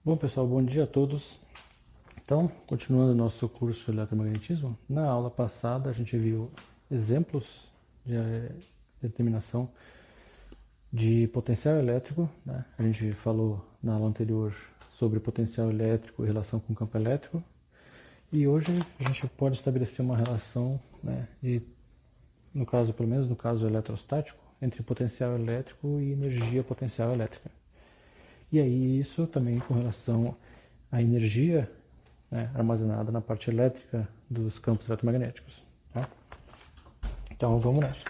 Bom, pessoal, bom dia a todos. Então, continuando o nosso curso de eletromagnetismo, na aula passada a gente viu exemplos de determinação de potencial elétrico, né? A gente falou na aula anterior sobre potencial elétrico em relação com o campo elétrico, e hoje a gente pode estabelecer uma relação, né, no caso, pelo menos no caso eletrostático, entre potencial elétrico e energia potencial elétrica. E aí isso também com relação à energia, né, armazenada na parte elétrica dos campos eletromagnéticos. Tá? Então vamos nessa.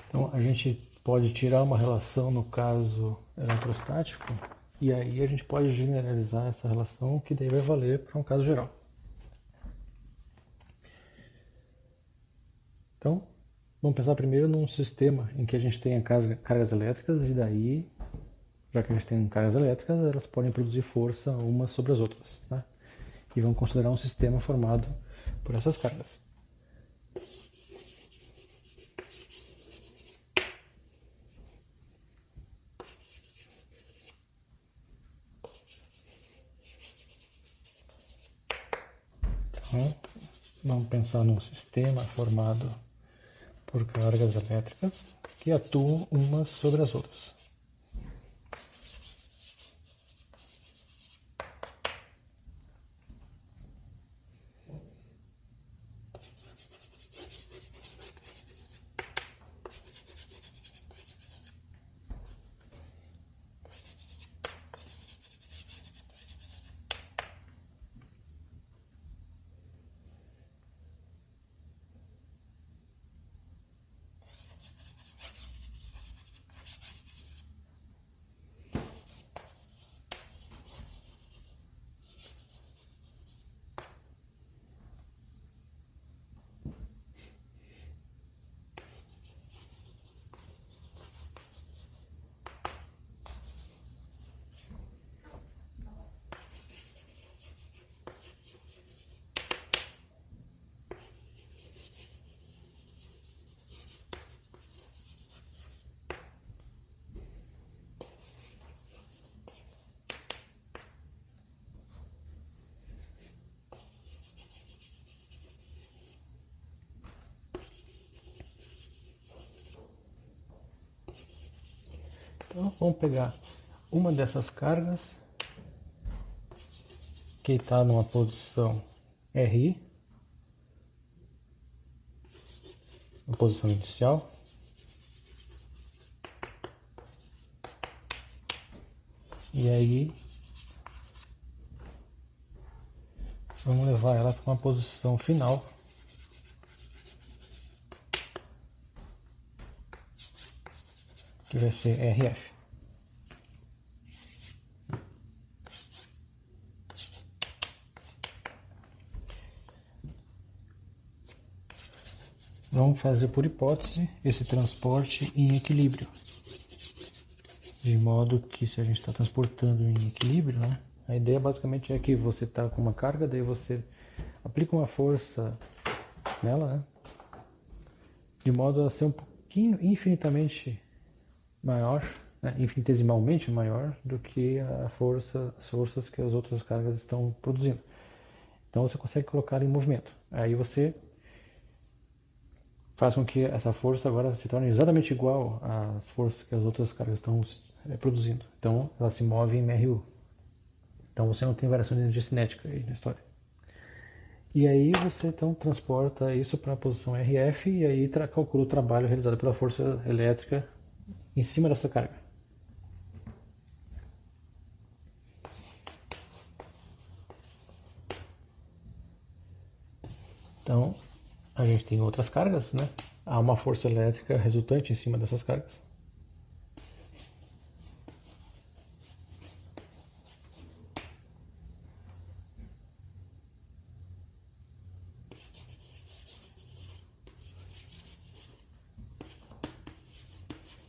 Então a gente pode tirar uma relação no caso eletrostático e aí a gente pode generalizar essa relação que daí vai valer para um caso geral. Então, vamos pensar primeiro num sistema em que a gente tenha cargas elétricas e daí, já que a gente tem cargas elétricas, elas podem produzir força umas sobre as outras. Né? E vamos considerar um sistema formado por essas cargas. Então, vamos pensar num sistema formado por cargas elétricas que atuam umas sobre as outras. Então, vamos pegar uma dessas cargas que está numa posição RI, na posição inicial, e aí vamos levar ela para uma posição final, que vai ser RF. Vamos fazer por hipótese esse transporte em equilíbrio, de modo que se a gente está transportando em equilíbrio, né, a ideia basicamente é que você está com uma carga, daí você aplica uma força nela, né, de modo a ser um pouquinho infinitamente maior, né, infinitesimalmente maior do que as forças que as outras cargas estão produzindo. Então você consegue colocar em movimento. Aí você faz com que essa força agora se torne exatamente igual às forças que as outras cargas estão produzindo. Então ela se move em MRU. Então você não tem variação de energia cinética aí na história. E aí você então transporta isso para a posição RF e aí calcula o trabalho realizado pela força elétrica em cima dessa carga. Então a gente tem outras cargas, né? Há uma força elétrica resultante em cima dessas cargas.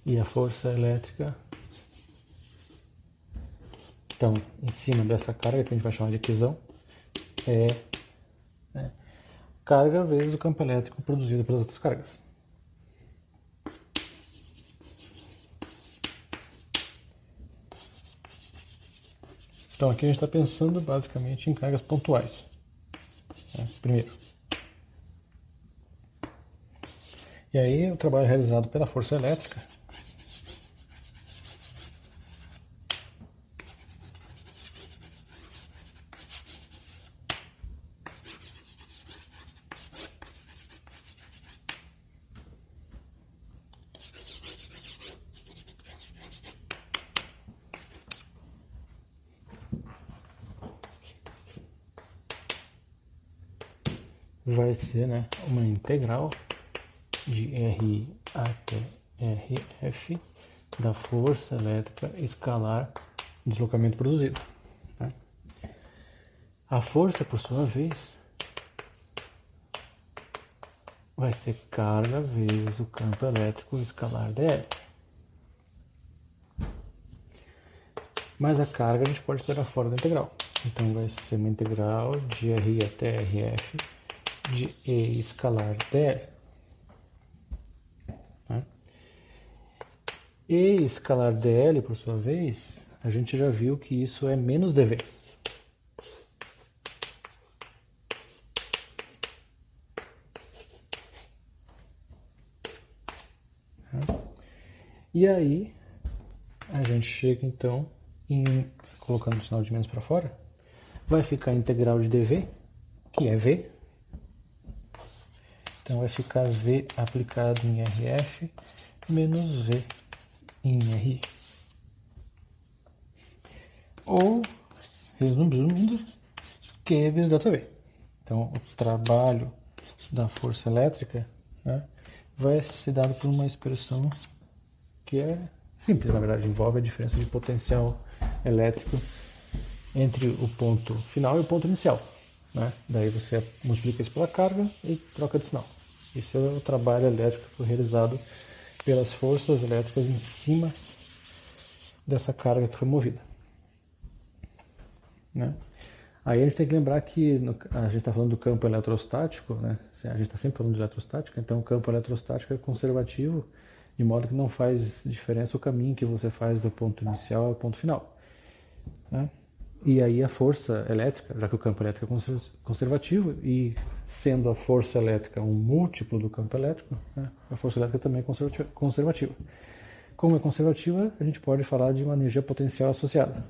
E a força elétrica, então, em cima dessa carga, que a gente vai chamar de quisão, é carga vezes o campo elétrico produzido pelas outras cargas. Então aqui a gente está pensando basicamente em cargas pontuais. Primeiro. E aí o trabalho é realizado pela força elétrica vai ser, uma integral de RI até RF da força elétrica escalar de deslocamento produzido. A força, por sua vez, vai ser carga vezes o campo elétrico escalar dL. Mas a carga a gente pode tirar fora da integral. Então vai ser uma integral de RI até RF de E escalar dL. E escalar dL, por sua vez, a gente já viu que isso é menos dV. E aí, a gente chega então, colocando o sinal de menos para fora, vai ficar a integral de dV, que é V. Então vai ficar V aplicado em RF menos V em RI. Ou, resumindo, Q vezes ΔV. Então o trabalho da força elétrica vai ser dado por uma expressão que é simples, na verdade, envolve a diferença de potencial elétrico entre o ponto final e o ponto inicial. Daí você multiplica isso pela carga e troca de sinal. Esse é o trabalho elétrico realizado pelas forças elétricas em cima dessa carga que foi movida. Aí a gente tem que lembrar que a gente está falando do campo eletrostático, a gente está sempre falando de eletrostática, então o campo eletrostático é conservativo, de modo que não faz diferença o caminho que você faz do ponto inicial ao ponto final. E aí a força elétrica, já que o campo elétrico é conservativo, e sendo a força elétrica um múltiplo do campo elétrico, a força elétrica também é conservativa. Como é conservativa, a gente pode falar de uma energia potencial associada.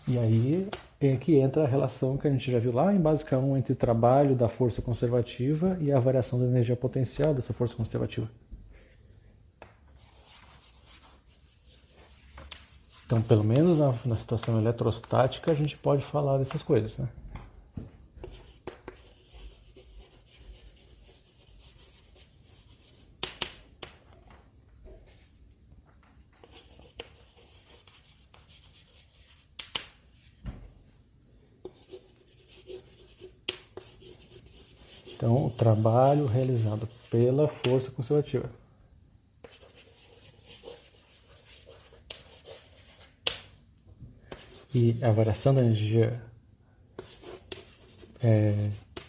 E aí é que entra a relação que a gente já viu lá em básica 1 entre o trabalho da força conservativa e a variação da energia potencial dessa força conservativa. Então, pelo menos na situação eletrostática, a gente pode falar dessas coisas, Então, o trabalho realizado pela força conservativa. E a variação da energia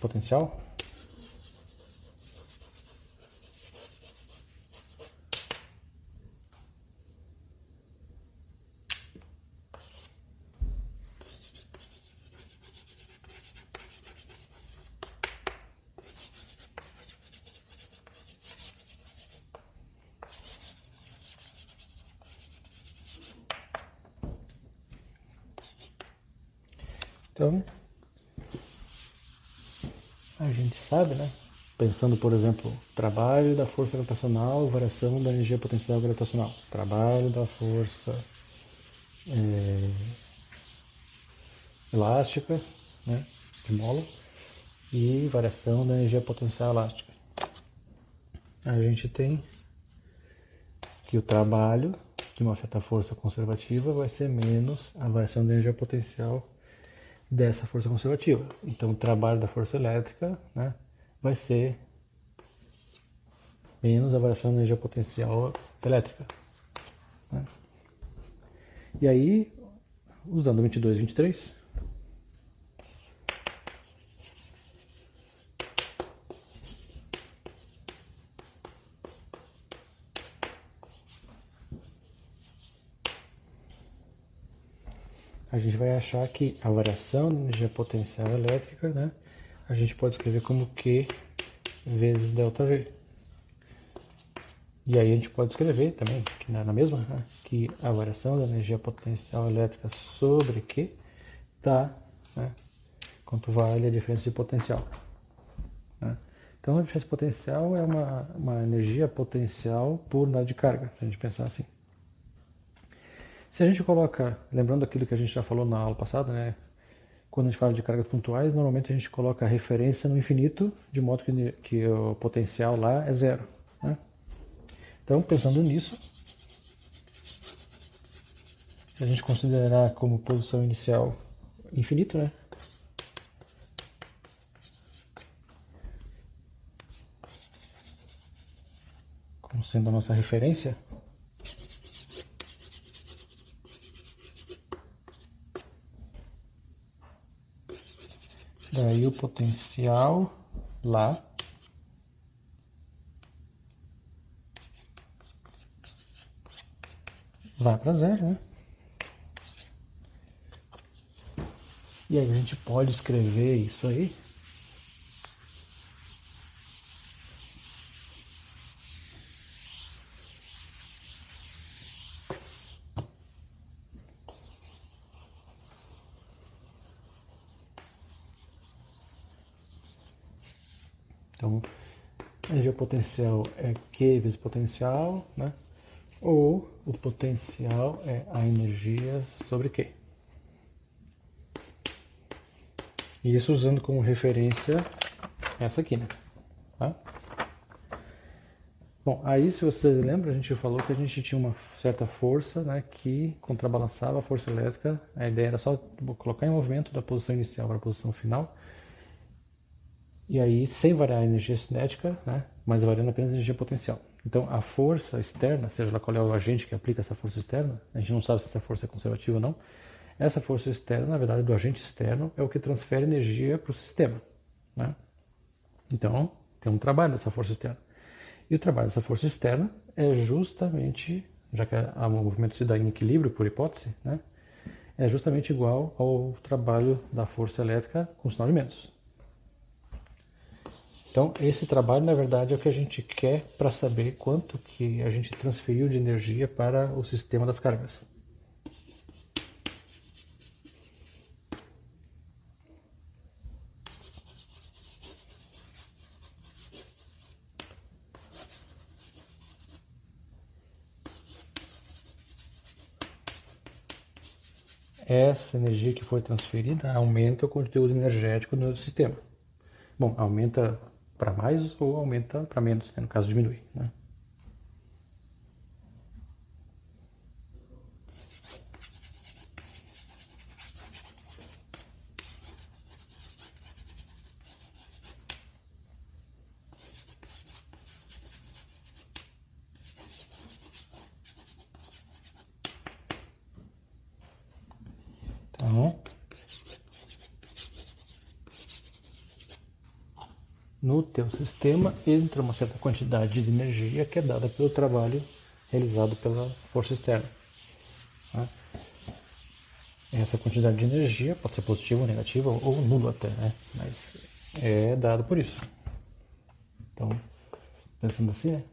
potencial Então, a gente sabe, pensando, por exemplo, trabalho da força gravitacional, variação da energia potencial gravitacional, trabalho da força elástica, de molo, e variação da energia potencial elástica. A gente tem que o trabalho de uma certa força conservativa vai ser menos a variação da energia potencial dessa força conservativa. Então, o trabalho da força elétrica vai ser menos a variação da energia potencial elétrica, né? E aí, usando 22 e 23, a gente vai achar que a variação da energia potencial elétrica, né, a gente pode escrever como Q vezes ΔV. E aí a gente pode escrever também, que na mesma, né, que a variação da energia potencial elétrica sobre Q dá, né, quanto vale a diferença de potencial, né? Então a diferença de potencial é uma energia potencial por unidade de carga, se a gente pensar assim. Se a gente coloca, lembrando aquilo que a gente já falou na aula passada, né? Quando a gente fala de cargas pontuais, normalmente a gente coloca a referência no infinito, de modo que o potencial lá é zero, né? Então, pensando nisso, se a gente considerar como posição inicial infinito, né? Como sendo a nossa referência, daí o potencial lá vai para zero, né? E aí a gente pode escrever isso aí então, a energia potencial é Q vezes potencial, né? Ou o potencial é a energia sobre Q. E isso usando como referência essa aqui, né? Tá? Bom, aí se você lembra, a gente falou que a gente tinha uma certa força, né, que contrabalançava a força elétrica. A ideia era só colocar em movimento da posição inicial para a posição final. E aí, sem variar a energia cinética, né, mas variando apenas a energia potencial. Então, a força externa, seja lá qual é o agente que aplica essa força externa, a gente não sabe se essa força é conservativa ou não. Essa força externa, na verdade, do agente externo, é o que transfere energia para o sistema, né? Então, tem um trabalho dessa força externa. E o trabalho dessa força externa é justamente, já que o movimento se dá em equilíbrio por hipótese, né, é justamente igual ao trabalho da força elétrica com sinal de menos. Então, esse trabalho, na verdade, é o que a gente quer para saber quanto que a gente transferiu de energia para o sistema das cargas. Essa energia que foi transferida aumenta o conteúdo energético no sistema. Bom, aumenta para mais ou aumenta para menos, né? No caso diminui, né? Então, no teu sistema entra uma certa quantidade de energia que é dada pelo trabalho realizado pela força externa, né? Essa quantidade de energia pode ser positiva ou negativa ou nulo até, né? Mas é dado por isso. Então, pensando assim, né?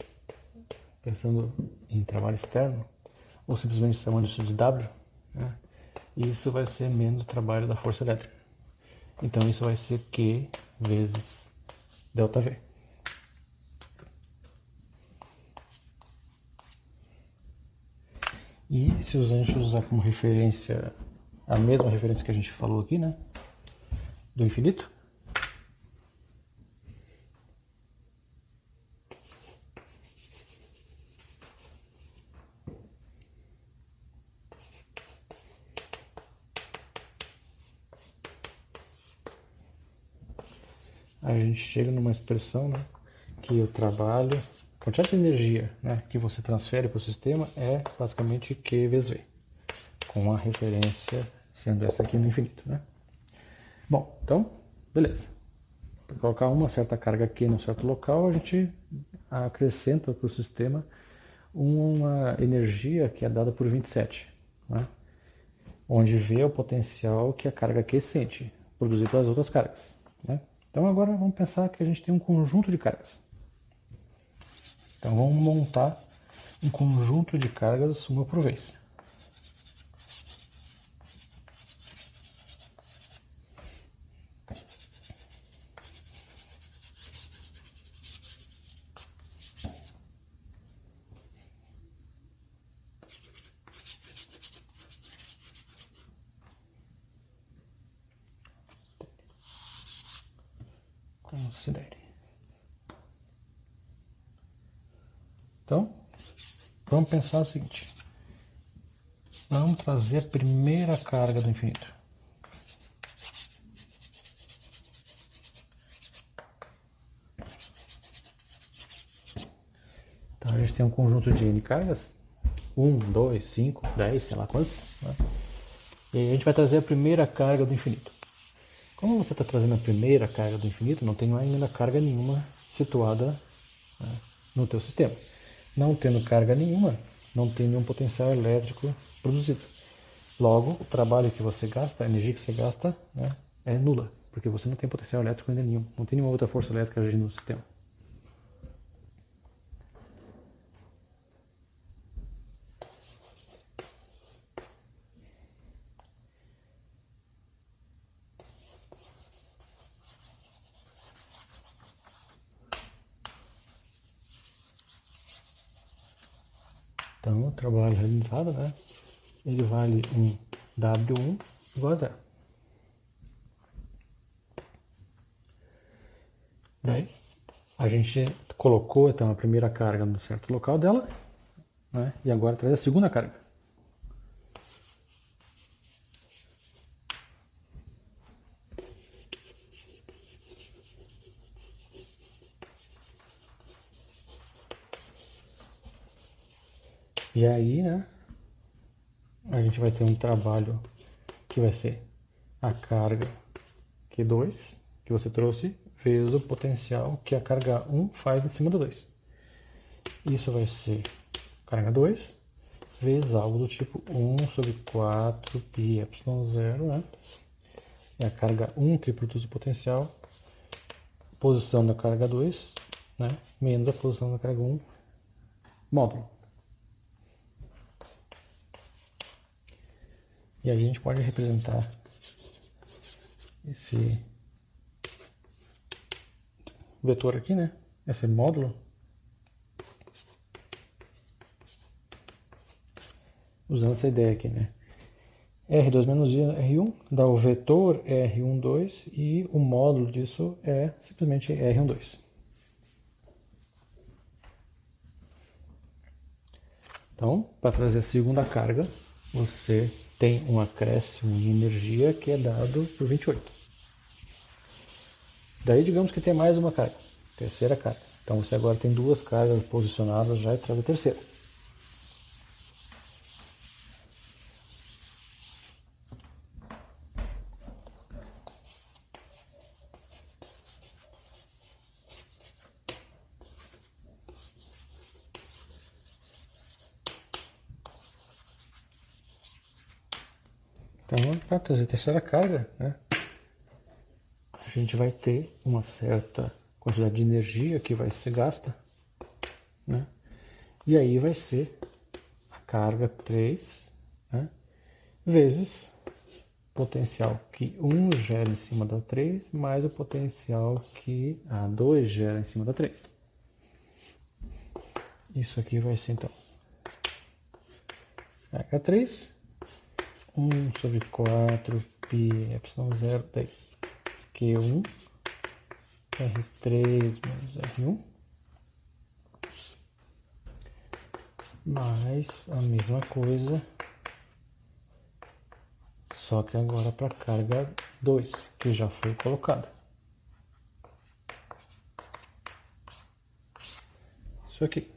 Pensando em trabalho externo, ou simplesmente chamando isso de W, né? Isso vai ser menos o trabalho da força elétrica. Então isso vai ser Q vezes ΔV. E se a gente usar como referência a mesma referência que a gente falou aqui, né, do infinito, a gente chega numa expressão, né, que o trabalho, a quantidade de energia, né, que você transfere para o sistema é basicamente Q vezes V, com a referência sendo essa aqui no infinito, né? Bom, então, beleza. Para colocar uma certa carga Q num certo local, a gente acrescenta para o sistema uma energia que é dada por 27, né? Onde V é o potencial que a carga Q sente, produzido pelas outras cargas, né? Então agora vamos pensar que a gente tem um conjunto de cargas. Então vamos montar um conjunto de cargas uma por vez. Considere. Então, vamos pensar o seguinte. Vamos trazer a primeira carga do infinito. Então a gente tem um conjunto de N cargas. 1, 2, 5, 10, sei lá quantas, né? E aí a gente vai trazer a primeira carga do infinito. Como você está trazendo a primeira carga do infinito, não tem ainda carga nenhuma situada, né, no teu sistema. Não tendo carga nenhuma, não tem nenhum potencial elétrico produzido. Logo, o trabalho que você gasta, a energia que você gasta, né, é nula, porque você não tem potencial elétrico ainda nenhum. Não tem nenhuma outra força elétrica agindo no sistema. Então, o trabalho realizado, né, ele vale um W1 igual a zero. Daí, a gente colocou então a primeira carga no certo local dela, né, e agora traz a segunda carga. E aí, né, a gente vai ter um trabalho que vai ser a carga Q2 que você trouxe vezes o potencial que a carga 1 faz em cima do 2. Isso vai ser carga 2 vezes algo do tipo 1 sobre 4 πε0, né? É a carga 1 que produz o potencial, posição da carga 2, né? Menos a posição da carga 1, módulo. E aí a gente pode representar esse vetor aqui, né? Esse módulo, usando essa ideia aqui, né? R2 menos R1 dá o vetor R12 e o módulo disso é simplesmente R12. Então, para trazer a segunda carga, você tem um acréscimo em energia que é dado por 28. Daí, digamos que tem mais uma carga, terceira carga. Então, você agora tem duas cargas posicionadas já e traz a terceira. Então, para trazer a terceira carga, né, a gente vai ter uma certa quantidade de energia que vai ser gasta, né, e aí vai ser a carga 3, né, vezes o potencial que 1 gera em cima da 3, mais o potencial que a 2 gera em cima da 3. Isso aqui vai ser, então, carga 3, 1 sobre 4 πε0 daí, Q1, R3 menos R1, mais a mesma coisa, só que agora para a carga 2, que já foi colocada. isso aqui.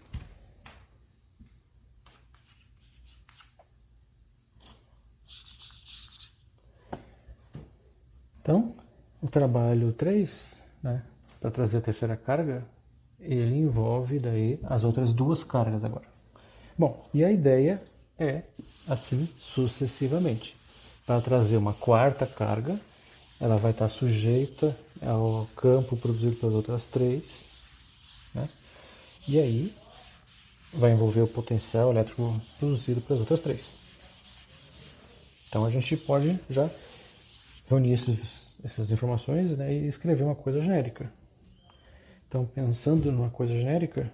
Então, o trabalho 3, né, para trazer a terceira carga, ele envolve daí as outras duas cargas agora. Bom, e a ideia é assim sucessivamente. Para trazer uma quarta carga, ela vai estar sujeita ao campo produzido pelas outras três, né? E aí vai envolver o potencial elétrico produzido pelas outras três. Então a gente pode já reunir essas informações, né, e escrever uma coisa genérica. Então, pensando numa coisa genérica,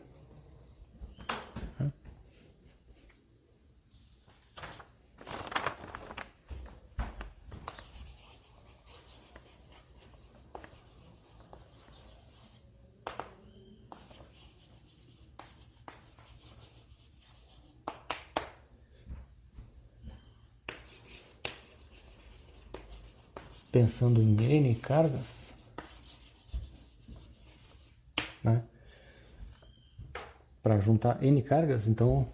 né, pensando em N cargas, né, para juntar N cargas, então,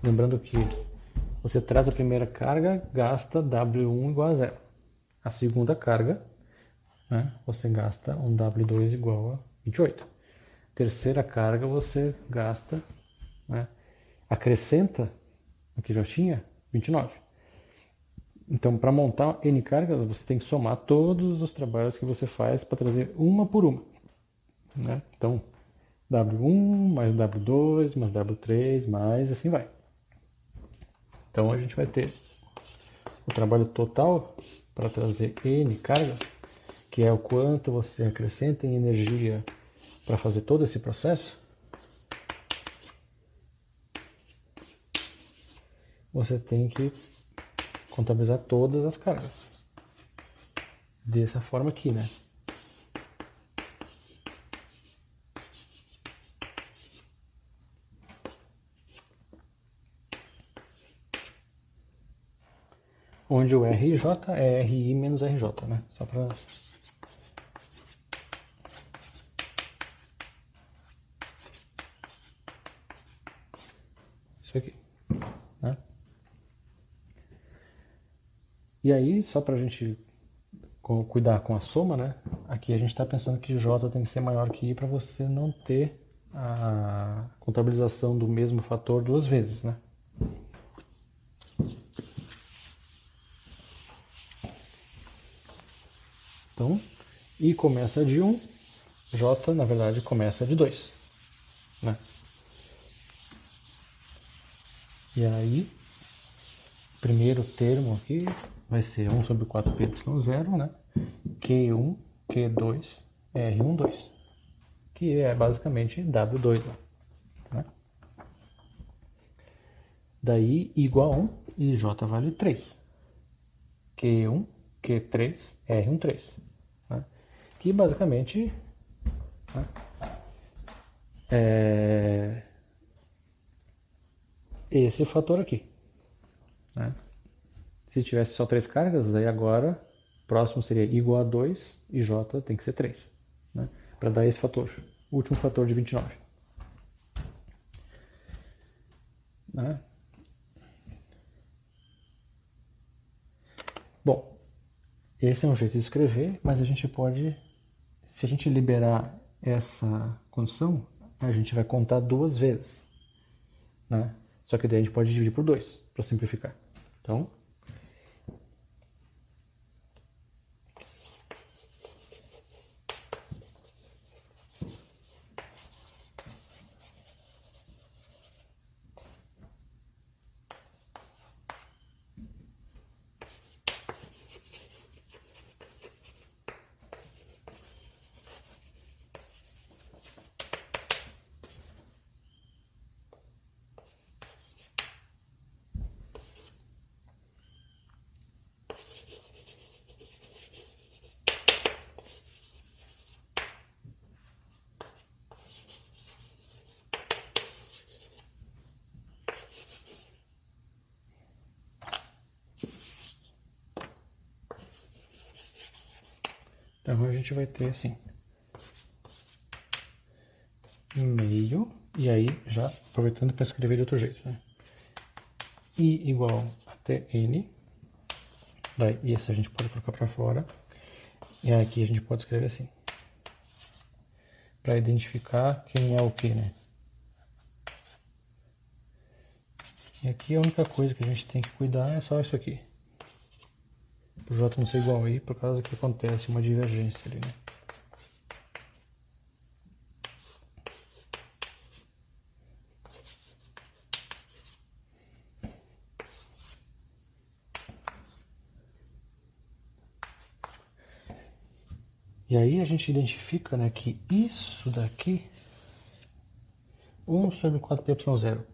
lembrando que você traz a primeira carga, gasta W1 igual a zero. A segunda carga, né, você gasta um W2 igual a 28. Terceira carga, você gasta, né, acrescenta o que já tinha, 29. Então, para montar N cargas, você tem que somar todos os trabalhos que você faz para trazer uma por uma, né? Então, W1 mais W2 mais W3 mais assim vai. Então, a gente vai ter o trabalho total para trazer N cargas, que é o quanto você acrescenta em energia para fazer todo esse processo. Você tem que contabilizar todas as cargas. Dessa forma aqui, né? Onde o RJ é RI menos RJ, né? Só para... Isso aqui, né? E aí, só para a gente cuidar com a soma, né? Aqui a gente está pensando que J tem que ser maior que I para você não ter a contabilização do mesmo fator duas vezes, né? Então, I começa de 1, J, na verdade, começa de 2, né? E aí, primeiro termo aqui vai ser 1 sobre 4πy0, né? Q1, Q2, R12, que é basicamente W2 lá, né? Daí, igual a 1 e J vale 3. Q1, Q3, R13, né? Que basicamente, né, é esse fator aqui, né? Se tivesse só 3 cargas, daí agora próximo seria igual a 2 e J tem que ser 3, né? Para dar esse fator, último fator de 29, né? Bom, esse é um jeito de escrever, mas a gente pode, se a gente liberar essa condição, a gente vai contar duas vezes, né? Só que daí a gente pode dividir por 2, para simplificar. Então, a gente vai ter assim, meio E aí, já aproveitando para escrever de outro jeito, né? I igual até N. Daí, esse a gente pode colocar para fora. E aqui a gente pode escrever assim. Para identificar quem é o que, né? E aqui a única coisa que a gente tem que cuidar é só isso aqui. O J não ser igual a I, por causa que acontece uma divergência ali, né? E aí a gente identifica, né, que isso daqui, 1 sobre 4πy0,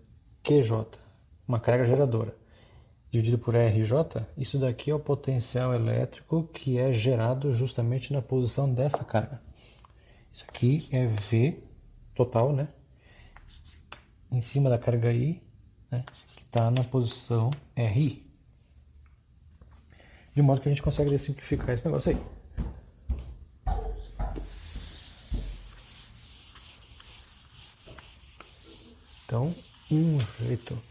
QJ, uma carga geradora, dividido por RJ, isso daqui é o potencial elétrico que é gerado justamente na posição dessa carga. Isso aqui é V total, né, em cima da carga I, né, que está na posição RI. De modo que a gente consegue simplificar esse negócio aí. Então, um jeito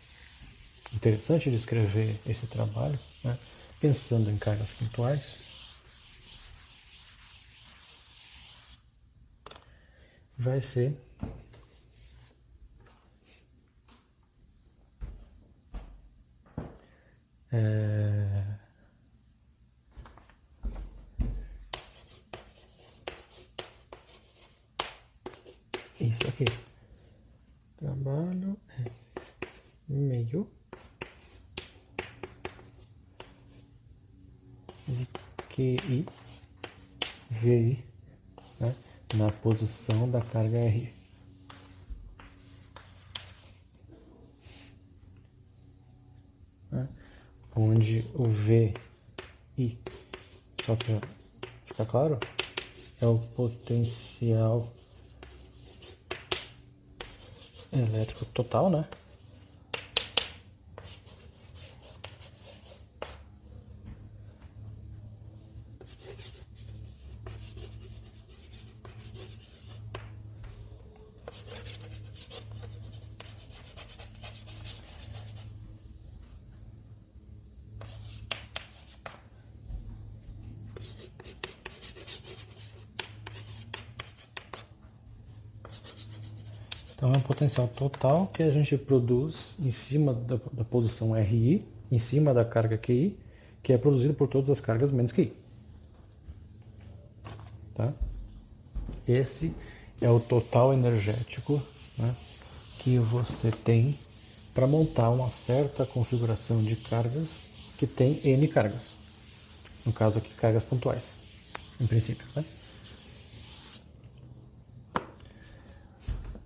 interessante de escrever esse trabalho, né, pensando em cargas pontuais, vai ser isso aqui. Trabalho meio de QI VI, né, na posição da carga R. Né, onde o VI, só para ficar claro, é o potencial elétrico total, né? Então é um potencial total que a gente produz em cima da posição RI, em cima da carga QI, que é produzido por todas as cargas menos QI. Tá? Esse é o total energético, né, que você tem para montar uma certa configuração de cargas que tem N cargas. No caso aqui, cargas pontuais, em princípio. Né?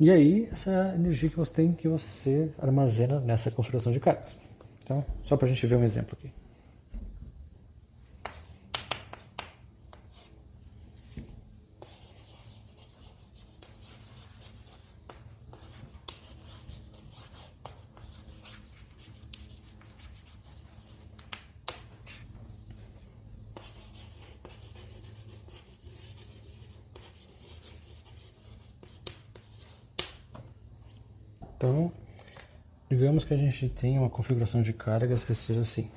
E aí, essa é a energia que você tem, que você armazena nessa configuração de cargas. Então, só para a gente ver um exemplo aqui. Então, digamos que a gente tem uma configuração de cargas que seja assim.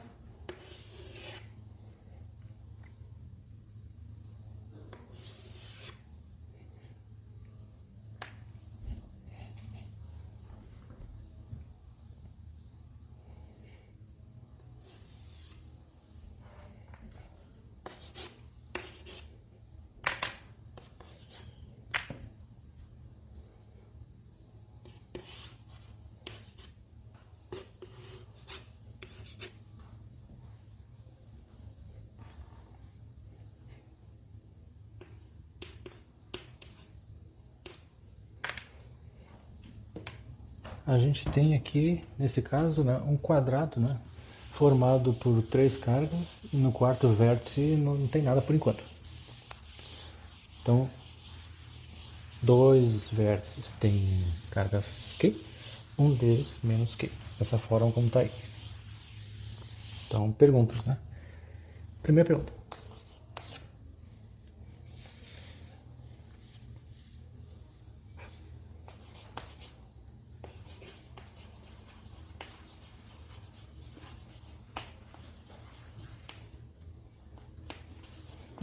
A gente tem aqui, nesse caso, né, um quadrado, né, formado por 3 cargas, e no quarto vértice não tem nada por enquanto. Então, 2 vértices têm cargas Q, um deles menos Q. Dessa forma como está aí. Então, perguntas, né? Primeira pergunta.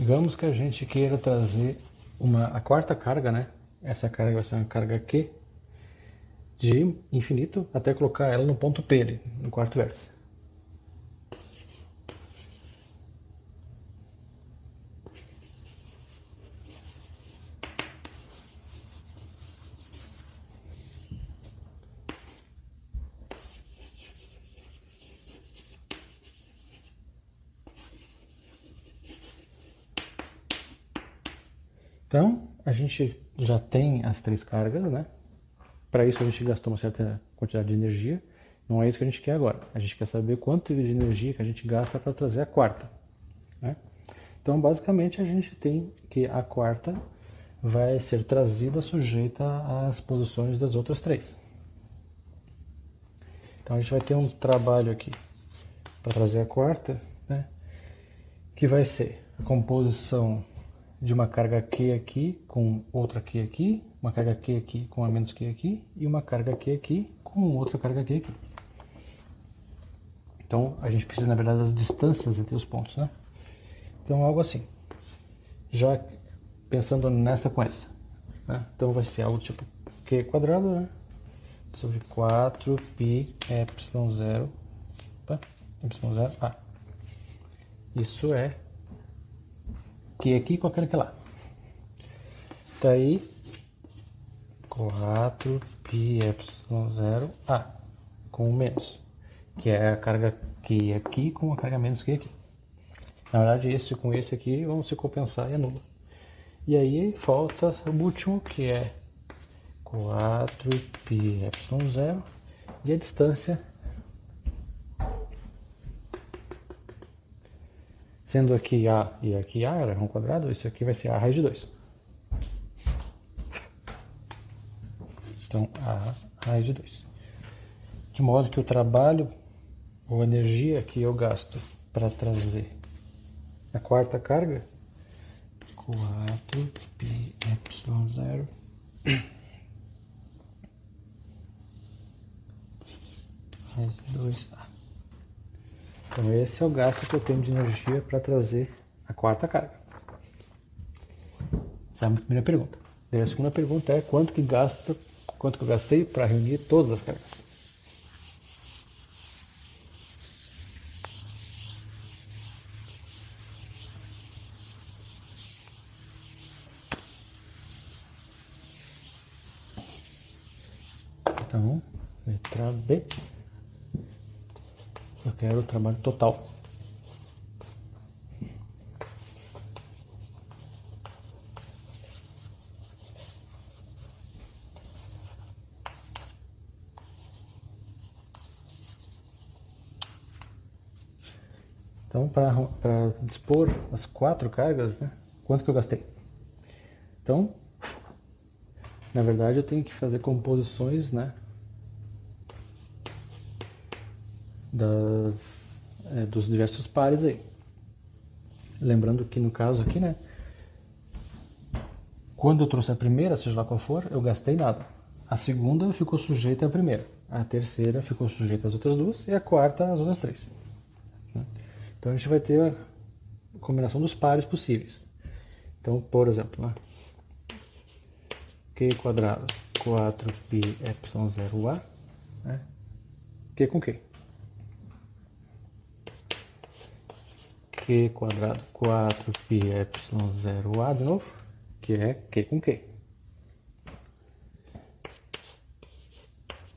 Digamos que a gente queira trazer a quarta carga, né? Essa carga vai ser uma carga Q de infinito até colocar ela no ponto P, ali, no quarto vértice. Então, a gente já tem as 3 cargas, né? Para isso a gente gastou uma certa quantidade de energia. Não é isso que a gente quer agora. A gente quer saber quanto de energia que a gente gasta para trazer a quarta, né? Então, basicamente, a gente tem que a quarta vai ser trazida sujeita às posições das outras 3. Então, a gente vai ter um trabalho aqui para trazer a quarta, né? Que vai ser a composição de uma carga Q aqui com outra Q aqui, uma carga Q aqui com a menos Q aqui e uma carga Q aqui com outra carga Q aqui. Então a gente precisa, na verdade, das distâncias entre os pontos, né? Então algo assim. Já pensando nessa com essa, né? Então vai ser algo tipo Q quadrado, né? Sobre 4π ε0, tá? ε0a. Isso é Q aqui com aquele que lá. Daí 4πε0a com menos, que é a carga Q aqui com a carga menos Q aqui. Na verdade, esse com esse aqui vão se compensar e é nulo. E aí falta o último, que é 4πε0 e a distância, sendo aqui A e aqui A, ela é um quadrado, isso aqui vai ser A raiz de 2. Então, A raiz de 2. De modo que o trabalho ou energia que eu gasto para trazer a quarta carga, 4πε0 raiz de 2A. Então esse é o gasto que eu tenho de energia para trazer a quarta carga. Essa é a primeira pergunta. Daí a segunda pergunta é quanto que eu gastei para reunir todas as cargas. Então, letra B, eu quero o trabalho total. Então, para dispor as 4 cargas, né, quanto que eu gastei? Então, na verdade, eu tenho que fazer composições, né, dos diversos pares aí. Lembrando que no caso aqui, né, quando eu trouxe a primeira, seja lá qual for, eu gastei nada. A segunda ficou sujeita à primeira. A terceira ficou sujeita às outras duas e a quarta às outras 3. Então a gente vai ter a combinação dos pares possíveis. Então, por exemplo, né, Q quadrado 4πε0a, né, Q com Q. Q quadrado 4πε0a de novo, que é Q com Q.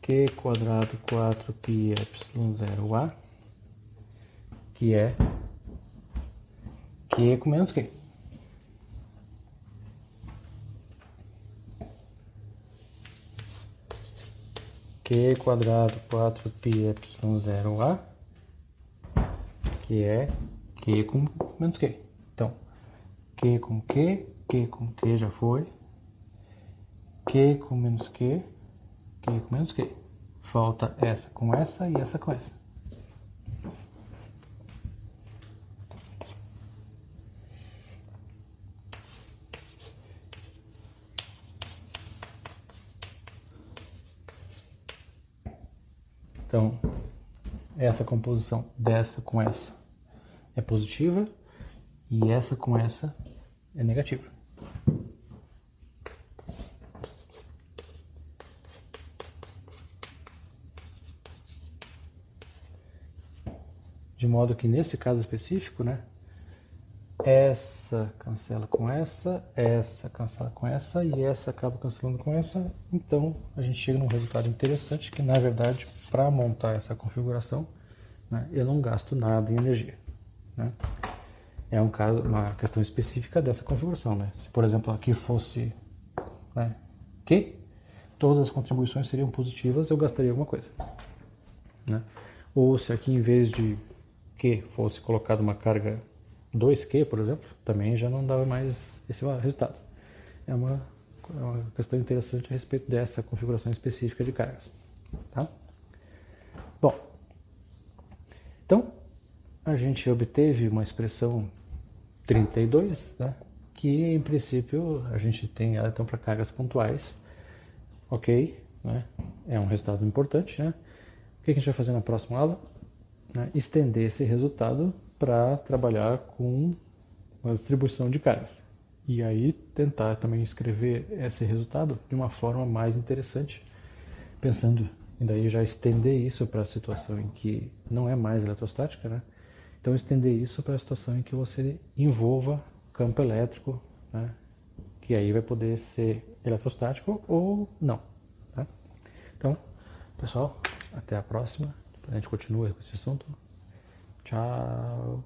Q quadrado 4πε0a, que é Q com menos Q. Q quadrado 4πε0a, que é Q com menos Q. Então, Q com Q já foi. Q com menos Q com menos Q. Falta essa com essa e essa com essa. Então, essa composição dessa com essa é positiva e essa com essa é negativa. De modo que nesse caso específico, né, essa cancela com essa cancela com essa e essa acaba cancelando com essa. Então a gente chega num resultado interessante que, na verdade, para montar essa configuração, né, eu não gasto nada em energia, né? É uma questão específica dessa configuração, né? Se, por exemplo, aqui fosse, né, que todas as contribuições seriam positivas, eu gastaria alguma coisa, né? Ou se aqui, em vez de que fosse colocado uma carga 2Q, por exemplo, também já não dava mais esse resultado. É uma questão interessante a respeito dessa configuração específica de cargas. Tá? Bom, então a gente obteve uma expressão 32, né, que em princípio a gente tem ela então para cargas pontuais, ok? Né? É um resultado importante. Né? O que a gente vai fazer na próxima aula? Né? Estender esse resultado para trabalhar com uma distribuição de cargas. E aí tentar também escrever esse resultado de uma forma mais interessante, pensando em daí já estender isso para a situação em que não é mais eletrostática, né? Então estender isso para a situação em que você envolva campo elétrico, né? Que aí vai poder ser eletrostático ou não. Tá? Então, pessoal, até a próxima. A gente continua com esse assunto. Tchau!